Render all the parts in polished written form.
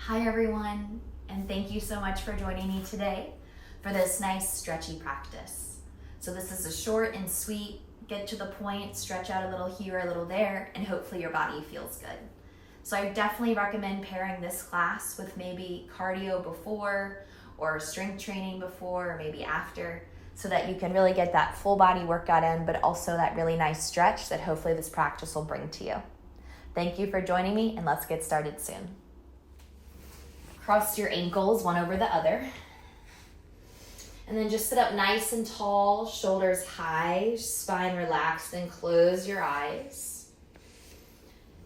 Hi everyone, and thank you so much for joining me today for this nice stretchy practice. So this is a short and sweet, get to the point, stretch out a little here, a little there, and hopefully your body feels good. So I definitely recommend pairing this class with maybe cardio before or strength training before or maybe after, so that you can really get that full body workout in, but also that really nice stretch that hopefully this practice will bring to you. Thank you for joining me, and let's get started soon. Cross your ankles one over the other. And then just sit up nice and tall, shoulders high, spine relaxed, and close your eyes.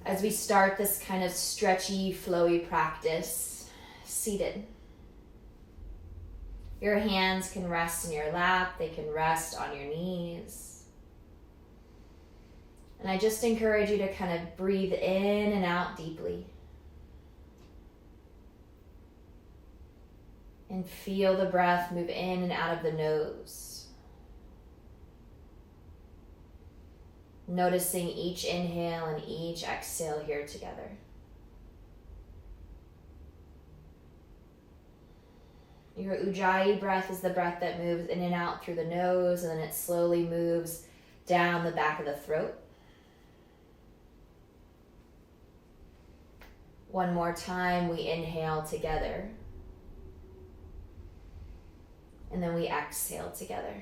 As we start this kind of stretchy, flowy practice, seated. Your hands can rest in your lap, they can rest on your knees. And I just encourage you to kind of breathe in and out deeply. And feel the breath move in and out of the nose. Noticing each inhale and each exhale here together. Your Ujjayi breath is the breath that moves in and out through the nose, and then it slowly moves down the back of the throat. One more time, we inhale together. And then we exhale together.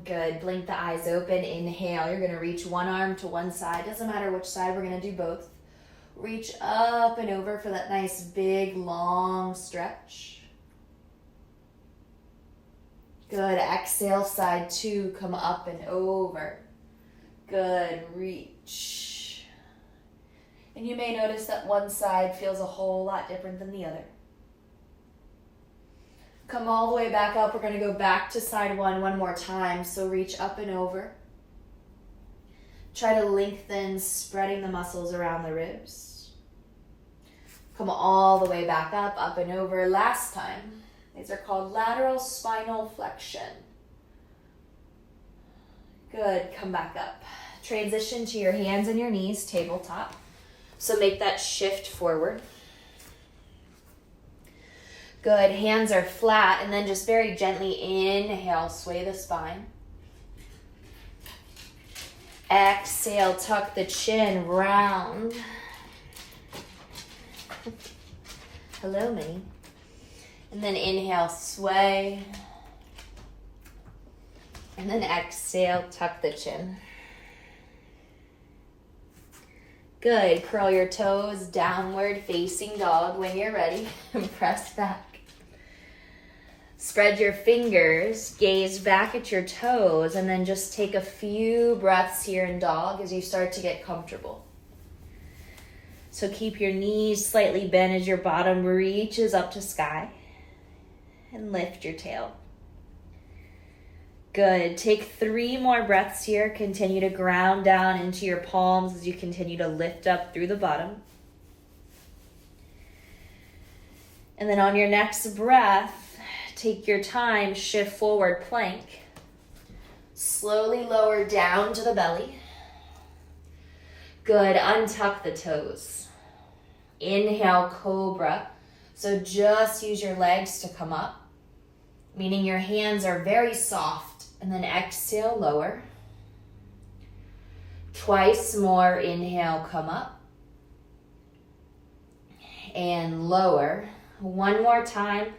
Good. Blink the eyes open. Inhale. You're going to reach one arm to one side. Doesn't matter which side. We're going to do both. Reach up and over for that nice big long stretch. Good. Exhale. Side two. Come up and over. Good. Reach. And you may notice that one side feels a whole lot different than the other. Come all the way back up. We're going to go back to side one more time. So reach up and over. Try to lengthen, spreading the muscles around the ribs. Come all the way back up and over. Last time. These are called lateral spinal flexion. Good. Come back up. Transition to your hands and your knees, tabletop. So make that shift forward. Good. Hands are flat, and then just very gently inhale, sway the spine. Exhale, tuck the chin, round. Hello, Minnie. And then inhale, sway. And then exhale, tuck the chin. Good. Curl your toes, downward facing dog. When you're ready, press back. Spread your fingers, gaze back at your toes, and then just take a few breaths here in dog as you start to get comfortable. So keep your knees slightly bent as your bottom reaches up to sky, and lift your tail. Good. Take 3 more breaths here. Continue to ground down into your palms as you continue to lift up through the bottom. And then on your next breath, take your time, shift forward, plank. Slowly lower down to the belly. Good. Untuck the toes. Inhale, cobra. So just use your legs to come up, meaning your hands are very soft. And then exhale, lower. Twice more. Inhale, come up. And lower. One more time.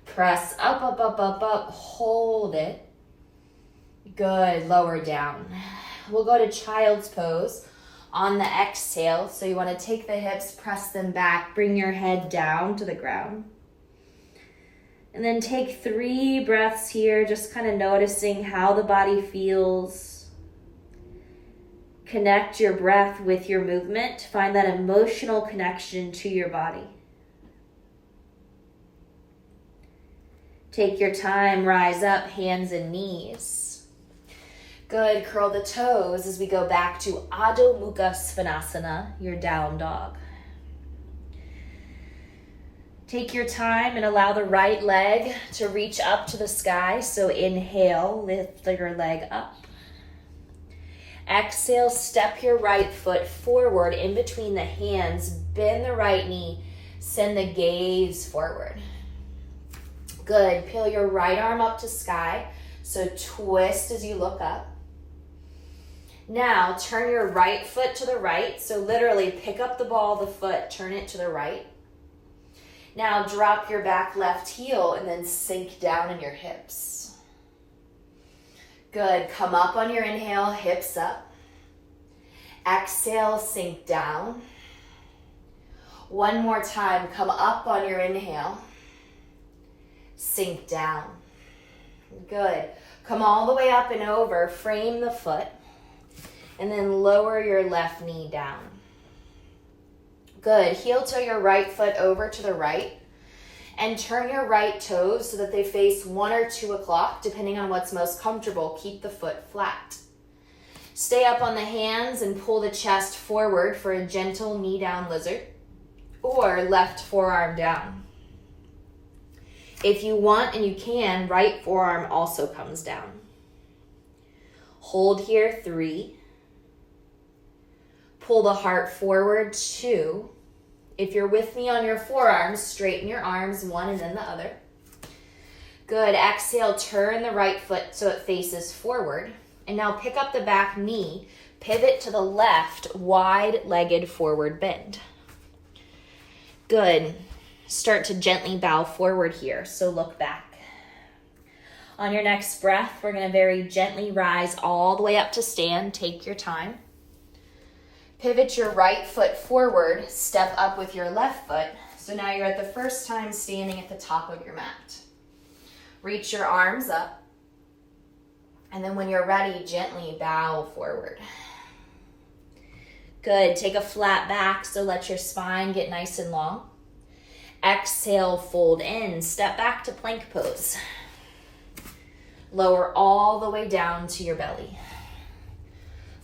Press up, up, up, up, up. Hold it. Good. Lower down. We'll go to child's pose on the exhale. So you want to take the hips, press them back, bring your head down to the ground. And then take 3 breaths here, just kind of noticing how the body feels. Connect your breath with your movement. Find that emotional connection to your body. Take your time, rise up, hands and knees. Good, curl the toes as we go back to Adho Mukha Svanasana, your down dog. Take your time and allow the right leg to reach up to the sky. So inhale, lift your leg up. Exhale, step your right foot forward in between the hands. Bend the right knee. Send the gaze forward. Good. Peel your right arm up to sky. So twist as you look up. Now turn your right foot to the right. So literally pick up the ball of the foot, turn it to the right. Now drop your back left heel and then sink down in your hips. Good. Come up on your inhale, hips up. Exhale, sink down. One more time, come up on your inhale. Sink down. Good. Come all the way up and over, frame the foot, and then lower your left knee down. Good. Heel toe your right foot over to the right and turn your right toes so that they face 1 or 2 o'clock, depending on what's most comfortable. Keep the foot flat. Stay up on the hands and pull the chest forward for a gentle knee down lizard or left forearm down. If you want and you can, right forearm also comes down. Hold here, 3. Pull the heart forward, 2. If you're with me on your forearms, straighten your arms, 1 and then the other. Good. Exhale, turn the right foot so it faces forward. And now pick up the back knee, pivot to the left, wide-legged forward bend. Good. Start to gently bow forward here, so look back. On your next breath, we're going to very gently rise all the way up to stand. Take your time. Pivot your right foot forward, step up with your left foot. So now you're at the first time standing at the top of your mat. Reach your arms up. And then when you're ready, gently bow forward. Good. Take a flat back, so let your spine get nice and long. Exhale, fold in. Step back to plank pose. Lower all the way down to your belly.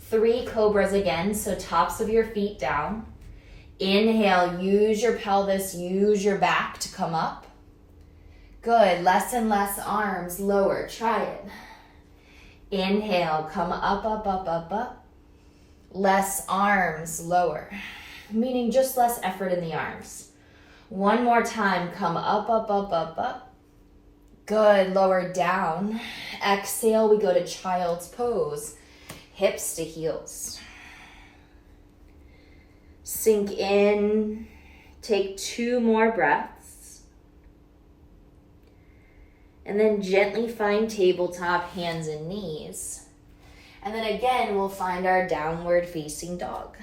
3 cobras again, so tops of your feet down. Inhale, use your pelvis, use your back to come up. Good. Less and less arms, lower. Try it. Inhale, come up, up, up, up, up. Less arms, lower. Meaning just less effort in the arms. 1 more time, come up, up, up, up, up. Good, lower down. Exhale, we go to child's pose. Hips to heels. Sink in, take 2 more breaths. And then gently find tabletop, hands and knees. And then again, we'll find our downward facing dog.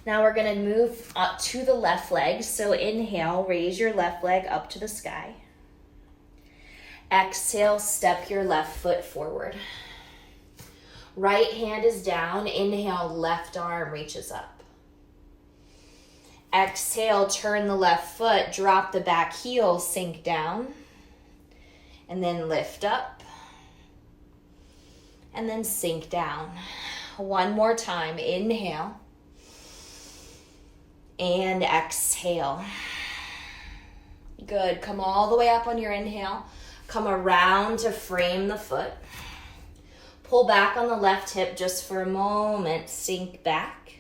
Now we're going to move up to the left leg. So inhale, raise your left leg up to the sky. Exhale, step your left foot forward. Right hand is down. Inhale, left arm reaches up. Exhale, turn the left foot, drop the back heel, sink down. And then lift up. And then sink down. 1 more time. Inhale. And exhale. Good. Come all the way up on your inhale. Come around to frame the foot. Pull back on the left hip just for a moment. Sink back.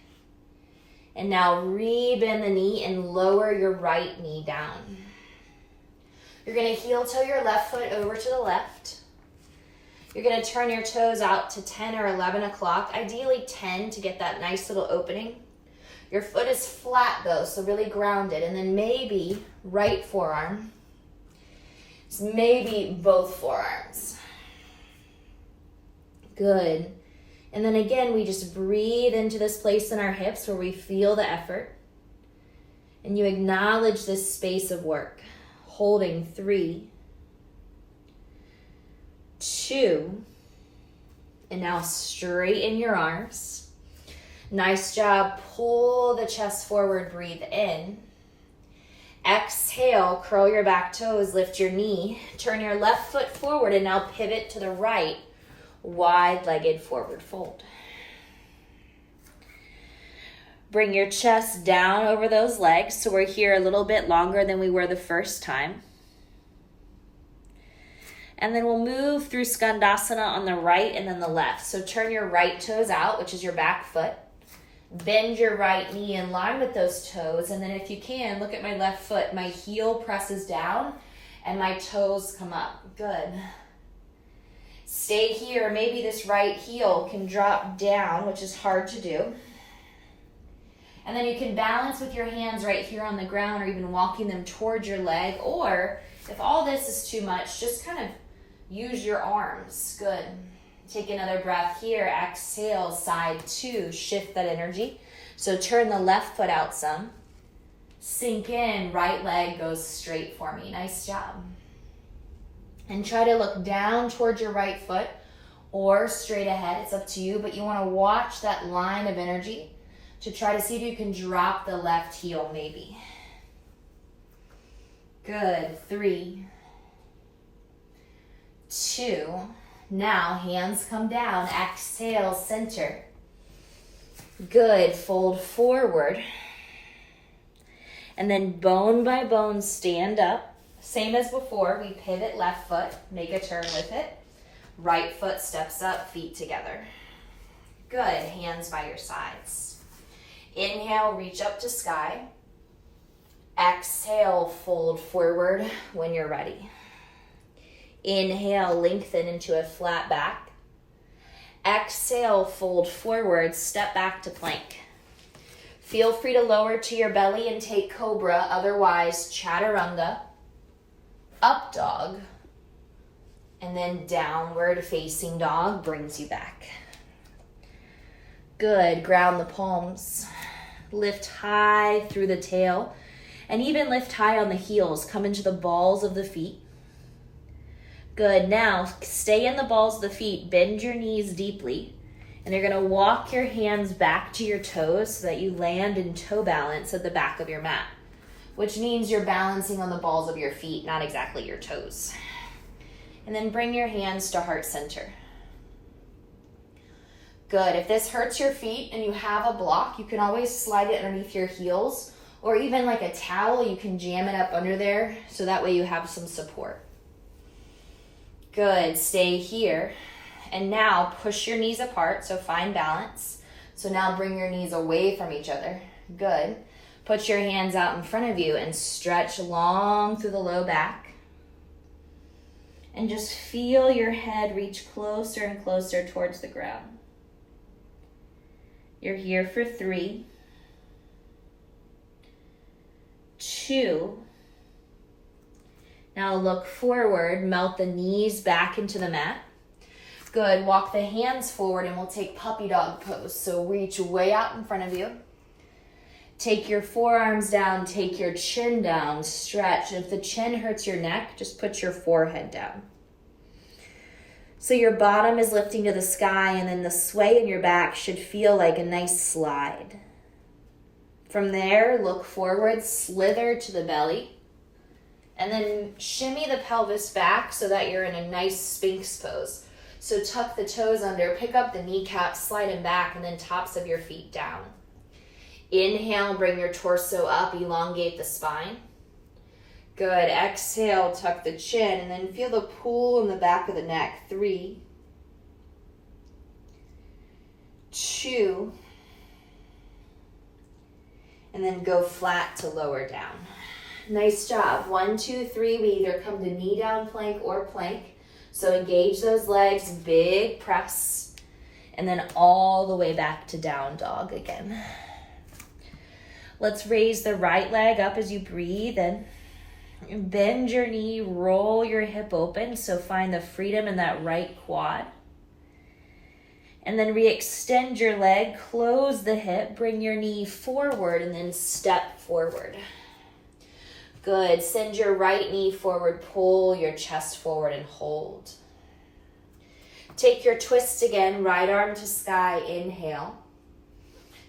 And now rebend the knee and lower your right knee down. You're going to heel toe your left foot over to the left. You're going to turn your toes out to 10 or 11 o'clock. Ideally 10 to get that nice little opening. Your foot is flat though, so really grounded. And then maybe right forearm. Maybe both forearms. Good. And then again, we just breathe into this place in our hips where we feel the effort. And you acknowledge this space of work. Holding 3, 2, and now straighten your arms. Nice job. Pull the chest forward, breathe in. Exhale, curl your back toes, lift your knee, turn your left foot forward, and now pivot to the right, wide-legged forward fold. Bring your chest down over those legs, so we're here a little bit longer than we were the first time. And then we'll move through Skandasana on the right and then the left. So turn your right toes out, which is your back foot. Bend your right knee in line with those toes. And then if you can, look at my left foot. My heel presses down and my toes come up. Good. Stay here. Maybe this right heel can drop down, which is hard to do. And then you can balance with your hands right here on the ground or even walking them towards your leg. Or if all this is too much, just kind of use your arms. Good. Take another breath here. Exhale, side 2. Shift that energy. So turn the left foot out some. Sink in. Right leg goes straight for me. Nice job. And try to look down towards your right foot or straight ahead. It's up to you, but you want to watch that line of energy to try to see if you can drop the left heel maybe. Good. 3, 2. Now hands come down. Exhale, center. Good. Fold forward. And then bone by bone, stand up. Same as before, we pivot left foot, make a turn with it. Right foot steps up, feet together. Good, hands by your sides. Inhale, reach up to sky. Exhale, fold forward when you're ready. Inhale, lengthen into a flat back. Exhale, fold forward, step back to plank. Feel free to lower to your belly and take cobra, otherwise chaturanga. Up dog, and then downward facing dog brings you back. Good, ground the palms. Lift high through the tail, and even lift high on the heels. Come into the balls of the feet. Good, now stay in the balls of the feet. Bend your knees deeply, and you're gonna walk your hands back to your toes so that you land in toe balance at the back of your mat, which means you're balancing on the balls of your feet, not exactly your toes. And then bring your hands to heart center. Good. If this hurts your feet and you have a block, you can always slide it underneath your heels, or even like a towel, you can jam it up under there so that way you have some support. Good. Stay here. And now push your knees apart, so find balance. So now bring your knees away from each other. Good. Put your hands out in front of you and stretch long through the low back. And just feel your head reach closer and closer towards the ground. You're here for 3, 2. Now look forward, melt the knees back into the mat. Good, walk the hands forward and we'll take puppy dog pose. So reach way out in front of you. Take your forearms down, take your chin down, stretch. If the chin hurts your neck, just put your forehead down. So your bottom is lifting to the sky, and then the sway in your back should feel like a nice slide. From there, look forward, slither to the belly, and then shimmy the pelvis back so that you're in a nice Sphinx pose. So tuck the toes under, pick up the kneecaps, slide them back, and then tops of your feet down. Inhale, bring your torso up, elongate the spine. Good, exhale, tuck the chin, and then feel the pull in the back of the neck. 3, 2, and then go flat to lower down. Nice job. 1, 2, 3, we either come to knee down plank or plank. So engage those legs, big press, and then all the way back to down dog again. Let's raise the right leg up as you breathe and bend your knee, roll your hip open. So find the freedom in that right quad. And then re-extend your leg, close the hip, bring your knee forward and then step forward. Good, send your right knee forward, pull your chest forward and hold. Take your twist again, right arm to sky, inhale.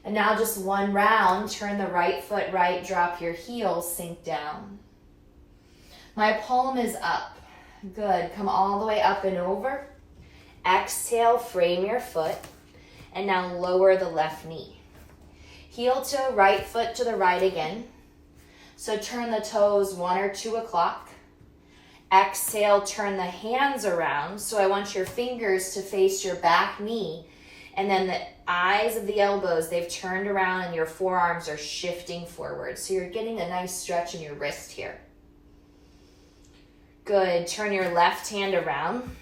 And now just one round, turn the right foot right, drop your heels, sink down. My palm is up. Good, come all the way up and over. Exhale, frame your foot, and now lower the left knee. Heel to right foot to the right again. So turn the toes 1 or 2 o'clock. Exhale, turn the hands around. So I want your fingers to face your back knee And then the eyes of the elbows, they've turned around and your forearms are shifting forward. So you're getting a nice stretch in your wrist here. Good. Turn your left hand around.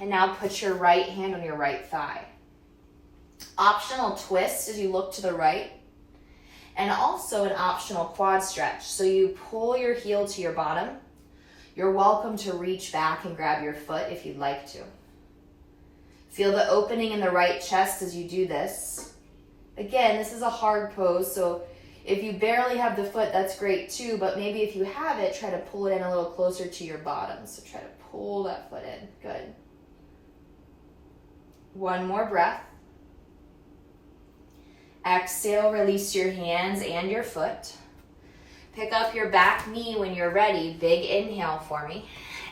And now put your right hand on your right thigh. Optional twist as you look to the right. And also an optional quad stretch. So you pull your heel to your bottom. You're welcome to reach back and grab your foot if you'd like to. Feel the opening in the right chest as you do this. Again, this is a hard pose, so if you barely have the foot, that's great too, but maybe if you have it, try to pull it in a little closer to your bottom. So try to pull that foot in. Good. One more breath. Exhale, release your hands and your foot. Pick up your back knee when you're ready. Big inhale for me.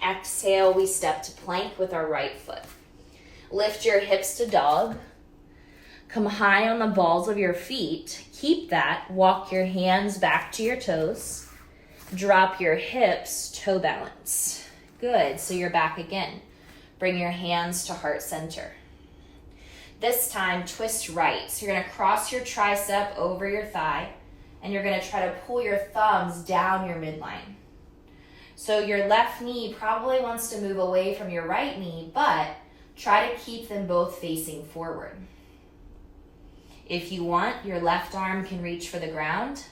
Exhale, we step to plank with our right foot. Lift your hips to dog. Come high on the balls of your feet. Keep that. Walk your hands back to your toes. Drop your hips, toe balance. Good, so you're back again. Bring your hands to heart center. This time, twist right. So you're gonna cross your tricep over your thigh, and you're gonna try to pull your thumbs down your midline. So your left knee probably wants to move away from your right knee, but try to keep them both facing forward. If you want, your left arm can reach for the ground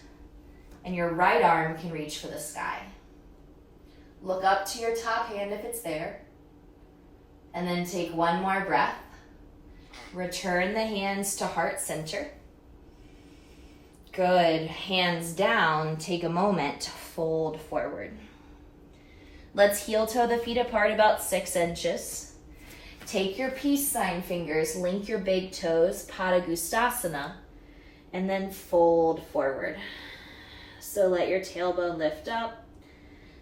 and your right arm can reach for the sky. Look up to your top hand if it's there, and then take one more breath. Return the hands to heart center. Good. Hands down. Take a moment to fold forward. Let's heel toe the feet apart about 6 inches. Take your peace sign fingers, link your big toes, Padangusthasana, and then fold forward. So let your tailbone lift up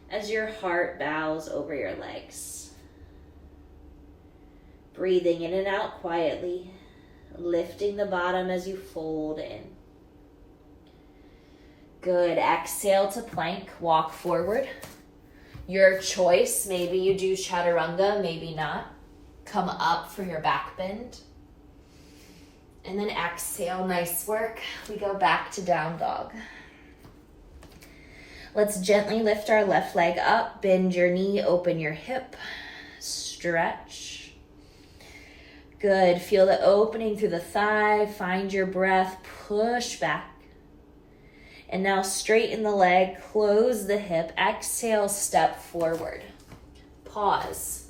as your heart bows over your legs. Breathing in and out quietly, lifting the bottom as you fold in. Good. Exhale to plank, walk forward. Your choice, maybe you do chaturanga, maybe not. Come up for your back bend. And then exhale, nice work. We go back to down dog. Let's gently lift our left leg up, bend your knee, open your hip, stretch. Good, feel the opening through the thigh, find your breath, push back. And now straighten the leg, close the hip, exhale, step forward. Pause.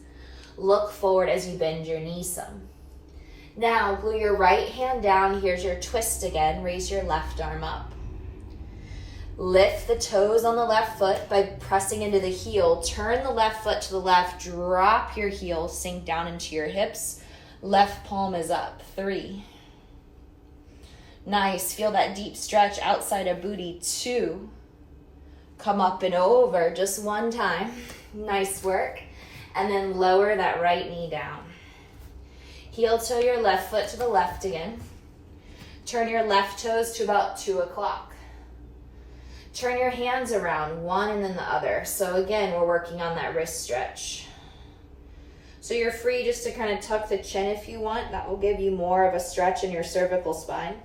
Look forward as you bend your knee some. Now, glue your right hand down. Here's your twist again. Raise your left arm up. Lift the toes on the left foot by pressing into the heel. Turn the left foot to the left. Drop your heel. Sink down into your hips. Left palm is up. 3. Nice. Feel that deep stretch outside of booty. 2. Come up and over. Just one time. Nice work. And then lower that right knee down. Heel toe your left foot to the left again. Turn your left toes to about 2 o'clock. Turn your hands around, one and then the other. So again, we're working on that wrist stretch. So you're free just to kind of tuck the chin if you want. That will give you more of a stretch in your cervical spine.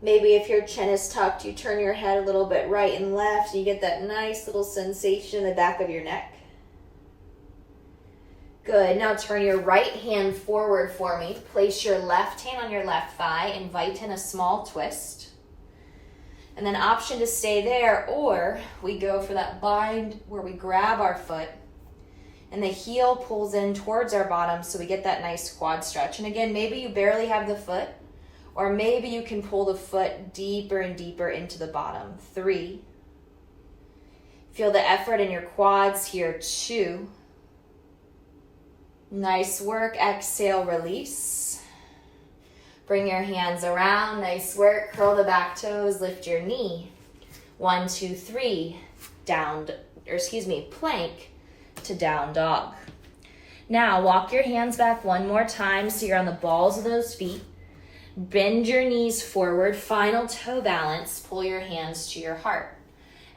Maybe if your chin is tucked, you turn your head a little bit right and left, and you get that nice little sensation in the back of your neck. Good. Now turn your right hand forward for me. Place your left hand on your left thigh. Invite in a small twist. And then option to stay there, or we go for that bind where we grab our foot and the heel pulls in towards our bottom so we get that nice quad stretch. And again, maybe you barely have the foot, or maybe you can pull the foot deeper and deeper into the bottom. 3. Feel the effort in your quads here. 2. Nice work. Exhale, release. Bring your hands around. Nice work. Curl the back toes. Lift your knee. 1, 2, 3. Plank to down dog. Now walk your hands back one more time so you're on the balls of those feet. Bend your knees forward. Final toe balance. Pull your hands to your heart.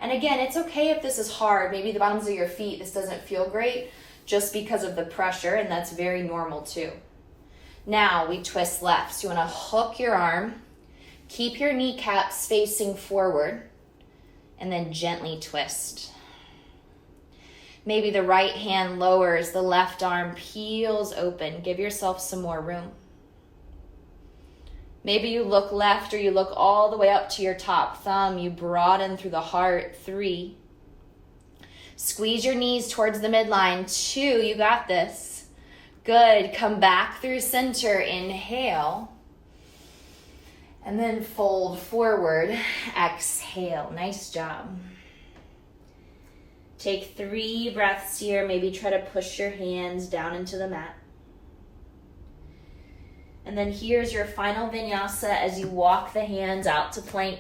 And again, it's okay if this is hard. Maybe the bottoms of your feet, this doesn't feel great just because of the pressure, and that's very normal too. Now we twist left. So you want to hook your arm, keep your kneecaps facing forward, and then gently twist. Maybe the right hand lowers, the left arm peels open. Give yourself some more room. Maybe you look left or you look all the way up to your top thumb. You broaden through the heart. 3. Squeeze your knees towards the midline. 2, you got this. Good. Come back through center. Inhale. And then fold forward. Exhale. Nice job. Take 3 breaths here. Maybe try to push your hands down into the mat. And then here's your final vinyasa as you walk the hands out to plank.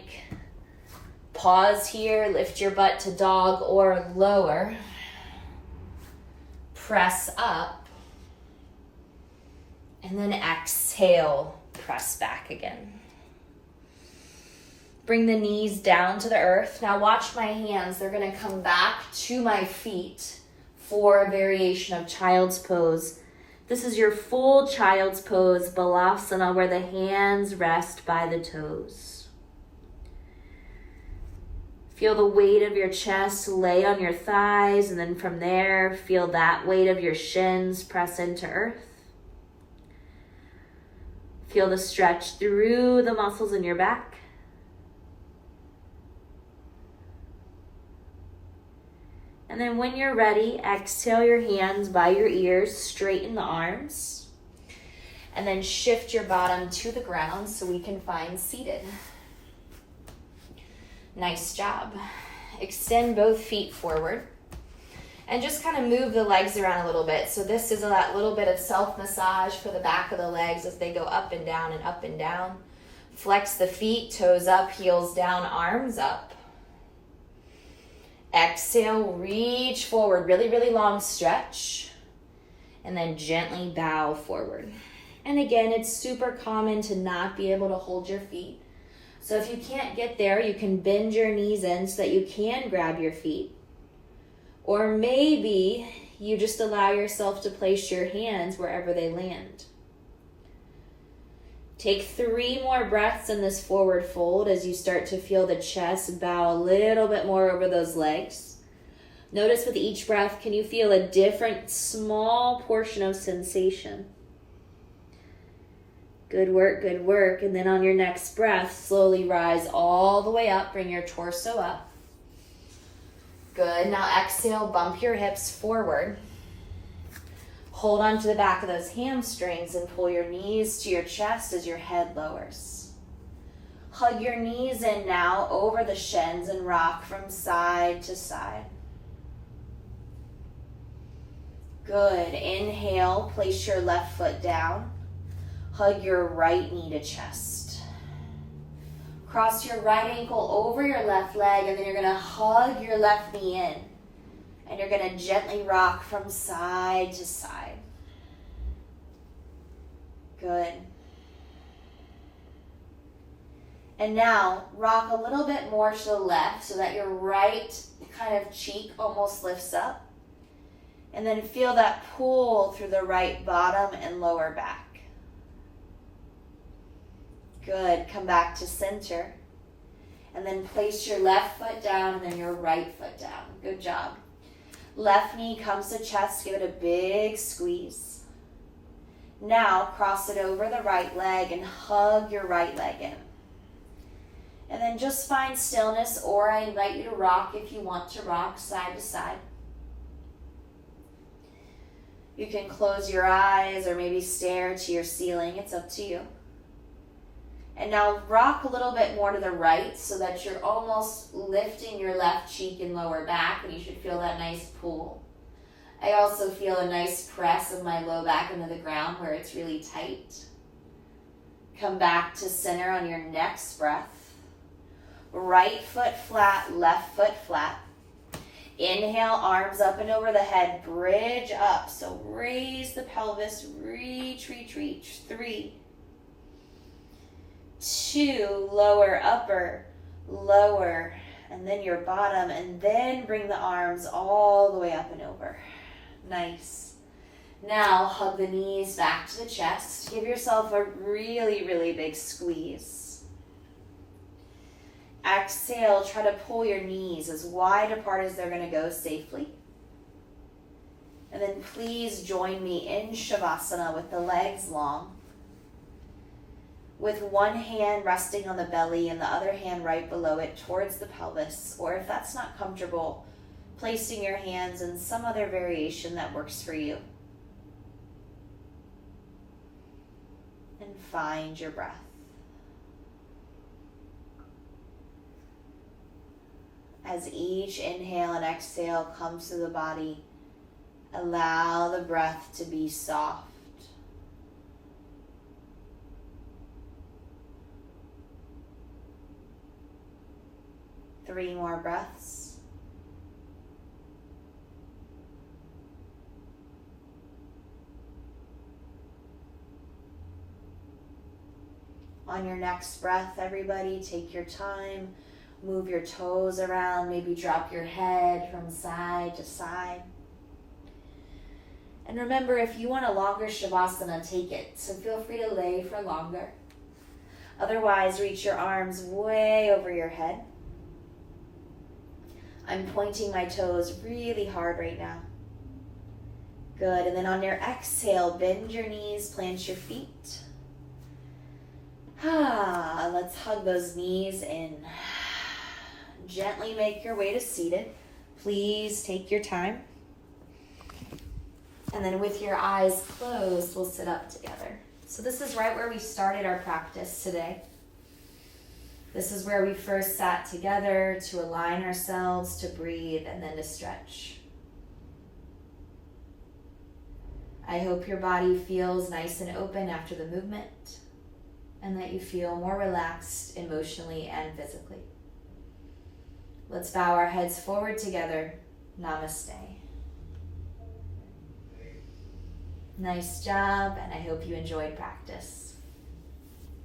Pause here, lift your butt to dog or lower. Press up. And then exhale, press back again. Bring the knees down to the earth. Now watch my hands. They're gonna come back to my feet for a variation of child's pose. This is your full child's pose, Balasana, where the hands rest by the toes. Feel the weight of your chest lay on your thighs, and then from there, feel that weight of your shins press into earth. Feel the stretch through the muscles in your back. And then when you're ready, exhale your hands by your ears, straighten the arms, and then shift your bottom to the ground so we can find seated. Nice job. Extend both feet forward and just kind of move the legs around a little bit. So this is that little bit of self-massage for the back of the legs as they go up and down and up and down. Flex the feet, toes up, heels down, arms up. Exhale, reach forward, really, really long stretch, and then gently bow forward. And again, it's super common to not be able to hold your feet. So if you can't get there, you can bend your knees in so that you can grab your feet. Or maybe you just allow yourself to place your hands wherever they land. Take 3 more breaths in this forward fold as you start to feel the chest bow a little bit more over those legs. Notice with each breath, can you feel a different small portion of sensation? Good work, good work. And then on your next breath, slowly rise all the way up. Bring your torso up. Good. Now exhale, bump your hips forward. Hold on to the back of those hamstrings and pull your knees to your chest as your head lowers. Hug your knees in now over the shins and rock from side to side. Good. Inhale, place your left foot down. Hug your right knee to chest. Cross your right ankle over your left leg, and then you're going to hug your left knee in. And you're going to gently rock from side to side. Good. And now rock a little bit more to the left so that your right kind of cheek almost lifts up. And then feel that pull through the right bottom and lower back. Good. Come back to center. And then place your left foot down and then your right foot down. Good job. Left knee comes to chest, give it a big squeeze. Now cross it over the right leg and hug your right leg in. And then just find stillness, or I invite you to rock if you want to rock side to side. You can close your eyes or maybe stare to your ceiling, it's up to you. And now rock a little bit more to the right so that you're almost lifting your left cheek and lower back, and you should feel that nice pull. I also feel a nice press of my low back into the ground where it's really tight. Come back to center on your next breath. Right foot flat, left foot flat. Inhale, arms up and over the head, bridge up. So raise the pelvis, reach, reach, reach. 3, 2, lower, upper, lower, and then your bottom, and then bring the arms all the way up and over. Nice. Now hug the knees back to the chest. Give yourself a really, really big squeeze. Exhale, try to pull your knees as wide apart as they're going to go safely. And then please join me in Shavasana with the legs long, with one hand resting on the belly and the other hand right below it towards the pelvis, or if that's not comfortable, placing your hands in some other variation that works for you. And find your breath. As each inhale and exhale comes to the body, allow the breath to be soft. Three more breaths. On your next breath, everybody, take your time. Move your toes around, maybe drop your head from side to side. And remember, if you want a longer Shavasana, take it. So feel free to lay for longer. Otherwise, reach your arms way over your head. I'm pointing my toes really hard right now. Good, and then on your exhale, bend your knees, plant your feet. Let's hug those knees in. Gently make your way to seated. Please take your time. And then with your eyes closed, we'll sit up together. So this is right where we started our practice today. This is where we first sat together to align ourselves, to breathe, and then to stretch. I hope your body feels nice and open after the movement, and that you feel more relaxed emotionally and physically. Let's bow our heads forward together. Namaste. Nice job, and I hope you enjoyed practice.